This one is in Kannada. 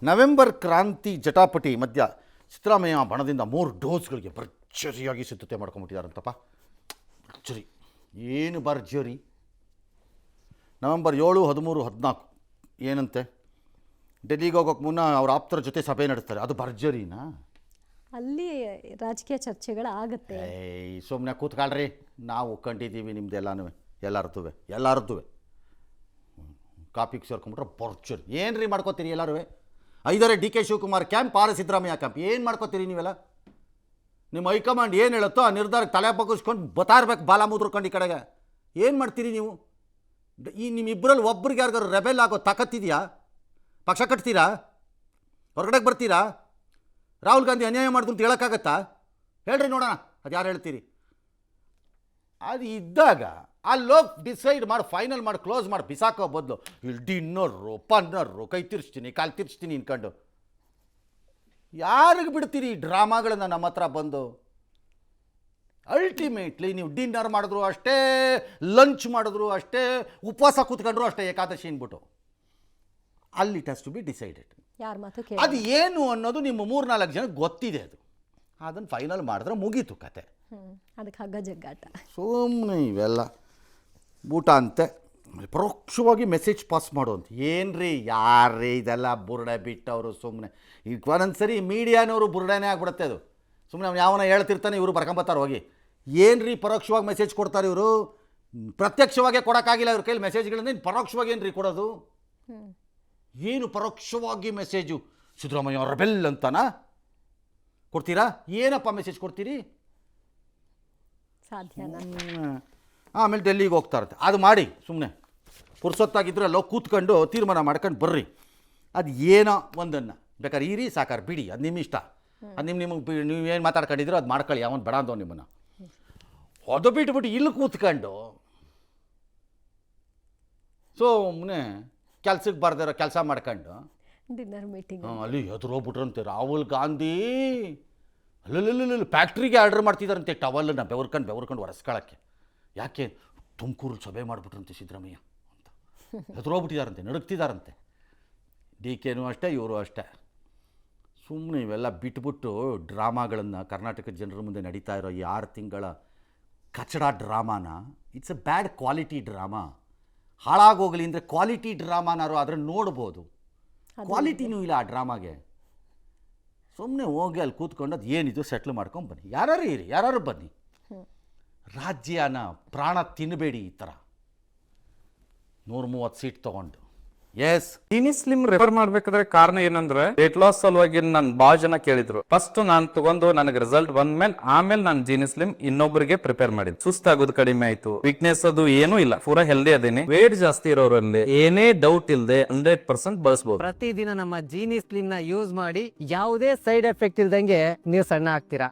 ನವೆಂಬರ್ ಕ್ರಾಂತಿ ಜಟಾಪಟಿ ಮಧ್ಯ ಸಿದ್ದರಾಮಯ್ಯ ಬಣದಿಂದ 3 ಡೋಸ್ಗಳಿಗೆ ಭರ್ಜರಿಯಾಗಿ ಸಿದ್ಧತೆ ಮಾಡ್ಕೊಂಬಿಟ್ಟಿದ್ದಾರಂತಪ್ಪ. ಭರ್ಜರಿ ಏನು ಭರ್ಜರಿ. ನವೆಂಬರ್ 7, 13, 14 ಏನಂತೆ, ಡೆಲ್ಲಿಗೆ ಹೋಗೋಕೆ ಮುನ್ನ ಅವ್ರ ಆಪ್ತರ ಜೊತೆ ಸಭೆ ನಡೆಸ್ತಾರೆ. ಅದು ಭರ್ಜರಿನಾ? ಅಲ್ಲಿ ರಾಜಕೀಯ ಚರ್ಚೆಗಳಾಗುತ್ತೆ. ಸುಮ್ಮನೆ ಕೂತ್ಕೊಳ್ರಿ, ನಾವು ಕಂಡಿದ್ದೀವಿ ನಿಮ್ದೆಲ್ಲನೂ, ಎಲ್ಲರದ್ದು ಕಾಪಿಗೆ ಸೇರ್ಕೊಂಬಿಟ್ರೆ ಭರ್ಜರಿ. ಏನು ರೀ ಮಾಡ್ಕೋತೀರಿ ಎಲ್ಲರೂ? 5 D K Shivakumar camp, 6 Siddaramaiah camp. ಏನು ಮಾಡ್ಕೋತೀರಿ ನೀವೆಲ್ಲ? ನಿಮ್ಮ ಹೈಕಮಾಂಡ್ ಏನು ಹೇಳುತ್ತೋ ಆ ನಿರ್ಧಾರಕ್ಕೆ ತಲೆ ಬಗ್ಗಿಸ್ಕೊಂಡು ಬತ್ತಾ ಇರ್ಬೇಕು, ಬಾಲ ಮುದ್ರಕೊಂಡು ಈ ಕಡೆಗೆ. ಏನು ಮಾಡ್ತೀರಿ ನೀವು? ಈ ನಿಮ್ಮಿಬ್ಬರಲ್ಲಿ ಒಬ್ರಿಗೆ ಯಾರಿಗಾರು ರೆಬೆಲ್ ಆಗೋ ತಾಕತ್ತಿದೆಯಾ? ಪಕ್ಷ ಕಟ್ತೀರಾ? ಹೊರಗಡೆಗೆ ಬರ್ತೀರಾ? ರಾಹುಲ್ ಗಾಂಧಿ ಅನ್ಯಾಯ ಮಾಡಿದ್ರು ಅಂತ ಹೇಳೋಕ್ಕಾಗತ್ತಾ? ಹೇಳ್ರಿ ನೋಡೋಣ, ಅದು ಯಾರು ಹೇಳ್ತೀರಿ? ಅದು ಇದ್ದಾಗ ಅಲ್ಲೋಗಿ ಡಿಸೈಡ್ ಮಾಡಿ, ಫೈನಲ್ ಮಾಡಿ, ಕ್ಲೋಸ್ ಮಾಡಿ ಬಿಸಾಕೋ ಬದಲು ಇಲ್ಲಿ ಡಿನ್ನರು, ಪನ್ನರು, ಕೈ ತಿರ್ಸ್ತೀನಿ, ಕಾಲು ತಿರ್ಸ್ತೀನಿ ಅನ್ಕೊಂಡು ಯಾರಿಗೆ ಬಿಡ್ತೀರಿ ಈ ಡ್ರಾಮಾಗಳನ್ನ ನಮ್ಮ ಹತ್ರ ಬಂದು? ಅಲ್ಟಿಮೇಟ್ಲಿ ನೀವು ಡಿನ್ನರ್ ಮಾಡಿದ್ರು ಅಷ್ಟೇ, ಲಂಚ್ ಮಾಡಿದ್ರು ಅಷ್ಟೇ, ಉಪವಾಸ ಕೂತ್ಕೊಂಡ್ರು ಅಷ್ಟೇ, ಏಕಾದಶಿ ಅಂದ್ಬಿಟ್ಟು ಅಲ್ಲಿ it has to be decided. ಯಾರ ಮಾತು ಅದು ಏನು ಅನ್ನೋದು ನಿಮ್ಮ 3-4 ಜನಕ್ಕೆ ಗೊತ್ತಿದೆ. ಅದನ್ನು ಫೈನಲ್ ಮಾಡಿದ್ರೆ ಮುಗೀತು ಕತೆ. ಅದಕ್ಕೆ ಹಗ್ಗ ಜಗ್ಗಾಟ. ಸುಮ್ಮನೆ ಇವೆಲ್ಲ ಊಟ ಅಂತೆ ಪರೋಕ್ಷವಾಗಿ ಮೆಸೇಜ್ ಪಾಸ್ ಮಾಡೋಂತ. ಏನ್ರಿ ಯಾರೇ ಇದೆಲ್ಲ ಬುರುಡೆ ಬಿಟ್ಟವರು ಸುಮ್ಮನೆ. ಈಗ ಒಂದೊಂದ್ಸರಿ ಮೀಡಿಯಾನವರು ಬುರುಡೆನೇ ಆಗ್ಬಿಡುತ್ತೆ. ಅದು ಸುಮ್ಮನೆ ಅವ್ನು ಯಾವನ ಹೇಳ್ತಿರ್ತಾನೆ, ಇವರು ಬರ್ಕೊಂಬತ್ತಾರೆ ಹೋಗಿ. ಏನ್ರಿ ಪರೋಕ್ಷವಾಗಿ ಮೆಸೇಜ್ ಕೊಡ್ತಾರೆ ಇವರು? ಪ್ರತ್ಯಕ್ಷವಾಗೇ ಕೊಡೋಕ್ಕಾಗಿಲ್ಲ ಇವ್ರ ಕೈಲಿ ಮೆಸೇಜ್ಗಳನ್ನ, ಪರೋಕ್ಷವಾಗಿ ಏನ್ರಿ ಕೊಡೋದು? ಏನು ಪರೋಕ್ಷವಾಗಿ ಮೆಸೇಜು? ಸಿದ್ದರಾಮಯ್ಯ ರೆಬೆಲ್ ಅಂತನಾ ಕೊಡ್ತೀರಾ? ಏನಪ್ಪ ಮೆಸೇಜ್ ಕೊಡ್ತೀರಿ? ಸಾಧ್ಯನಾ? ಆಮೇಲೆ ಡೆಲ್ಲಿಗೆ ಹೋಗ್ತಾ ಇರುತ್ತೆ. ಅದು ಮಾಡಿ ಸುಮ್ಮನೆ ಪುರ್ಸೊತ್ತಾಗಿದ್ರೆ ಅಲ್ಲೋ ಕೂತ್ಕೊಂಡು ತೀರ್ಮಾನ ಮಾಡ್ಕೊಂಡು ಬರ್ರಿ. ಅದು ಏನೋ ಒಂದನ್ನು ಬೇಕಾದ್ರೆ ಈರಿ ಸಾಕಾರ ಬಿಡಿ, ಅದು ನಿಮ್ಮ ಇಷ್ಟ. ಅದು ನಿಮಗೆ ನೀವೇನು ಮಾತಾಡ್ಕೊಂಡಿದ್ರು ಅದು ಮಾಡ್ಕೊಳ್ಳಿ, ಅವನು ಬೇಡ ಅಂದವ್ ನಿಮ್ಮನ್ನು. ಅದು ಬಿಟ್ಬಿಟ್ಟು ಇಲ್ಲಿ ಕೂತ್ಕೊಂಡು ಸುಮ್ಮನೆ ಕೆಲ್ಸಕ್ಕೆ ಬರ್ದಿರೋ ಕೆಲಸ ಮಾಡ್ಕೊಂಡು ಡಿನ್ನರ್ ಮೀಟಿಂಗ್ ಅಲ್ಲಿ ಎದುರೋಗ್ಬಿಟ್ರಂತೆ ರಾಹುಲ್ ಗಾಂಧಿ. ಅಲ್ಲಲ್ಲಿ ಫ್ಯಾಕ್ಟ್ರಿಗೆ ಆರ್ಡರ್ ಮಾಡ್ತಿದ್ದಾರಂತೆ ಟವಲನ್ನು ಬೆವರ್ಕೊಂಡು ಒರೆಸ್ಕೊಳ್ಳೋಕ್ಕೆ. ಯಾಕೆ? ತುಮಕೂರು ಸಭೆ ಮಾಡಿಬಿಟ್ರಂತೆ ಸಿದ್ದರಾಮಯ್ಯ ಅಂತ ಎದುರೋಗ್ಬಿಟ್ಟಿದ್ದಾರಂತೆ, ನಡುಗ್ತಿದ್ದಾರಂತೆ. ಡಿ ಕೆನೂ ಅಷ್ಟೇ, ಇವರು ಅಷ್ಟೇ. ಸುಮ್ಮನೆ ಇವೆಲ್ಲ ಬಿಟ್ಬಿಟ್ಟು ಡ್ರಾಮಾಗಳನ್ನು, ಕರ್ನಾಟಕದ ಜನರ ಮುಂದೆ ನಡೀತಾ ಇರೋ ಈ 6 ತಿಂಗಳ ಕಚಡ ಡ್ರಾಮಾನ, it's a bad quality drama. ಹಾಳಾಗೋಗಲಿ ಅಂದರೆ ಕ್ವಾಲಿಟಿ ಡ್ರಾಮಾನಾರು ಅದನ್ನು ನೋಡ್ಬೋದು. ಕ್ವಾಲಿಟಿನೂ ಇಲ್ಲ ಆ ಡ್ರಾಮಾಗೆ. ಸುಮ್ಮನೆ ಹೋಗಿ ಅಲ್ಲಿ ಕೂತ್ಕೊಂಡು ಅದು ಏನಿದು ಸೆಟ್ಲ್ ಮಾಡ್ಕೊಂಡು ಬನ್ನಿ. ಯಾರು ಇರಿ, ಯಾರು ಬನ್ನಿ. ರಾಜ್ಯನ ಪ್ರಾಣ ತಿನ್ನಬೇಡಿ. ಈ ಥರ 130 ಸೀಟ್ ತೊಗೊಂಡು. ಎಸ್, ಜೀನಿ ಸ್ಲಿಮ್ ರೆಫರ್ ಮಾಡ್ಬೇಕಾದ್ರೆ ಕಾರಣ ಏನಂದ್ರೆ ವೇಟ್ ಲಾಸ್ ಸಲುವಾಗಿ ನನ್ ಬಾಳ ಜನ ಕೇಳಿದ್ರು. ಫಸ್ಟ್ ನಾನು ತಗೊಂಡು ನನಗೆ ರಿಸಲ್ಟ್ ಬಂದ್ಮೇಲೆ ಆಮೇಲೆ ನಾನು ಜೀನಿ ಸ್ಲಿಮ್ ಇನ್ನೊಬ್ಬರಿಗೆ ಪ್ರಿಪೇರ್ ಮಾಡಿದ್. ಸುಸ್ತಾಗೋದು ಕಡಿಮೆ ಆಯ್ತು, ವೀಕ್ನೆಸ್ ಅದು ಏನೂ ಇಲ್ಲ, ಪೂರಾ ಹೆಲ್ದಿ ಅದೇನಿ. ವೇಟ್ ಜಾಸ್ತಿ ಇರೋರಲ್ಲಿ ಏನೇ ಡೌಟ್ ಇಲ್ಲದೆ 100% ಬಳಸಬಹುದು. ಪ್ರತಿದಿನ ನಮ್ಮ ಜೀನಿ ಸ್ಲಿಮ್ ನ ಯೂಸ್ ಮಾಡಿ ಯಾವುದೇ ಸೈಡ್ ಎಫೆಕ್ಟ್ ಇಲ್ದಂಗೆ ನೀವು ಸಣ್ಣ ಆಗ್ತೀರಾ.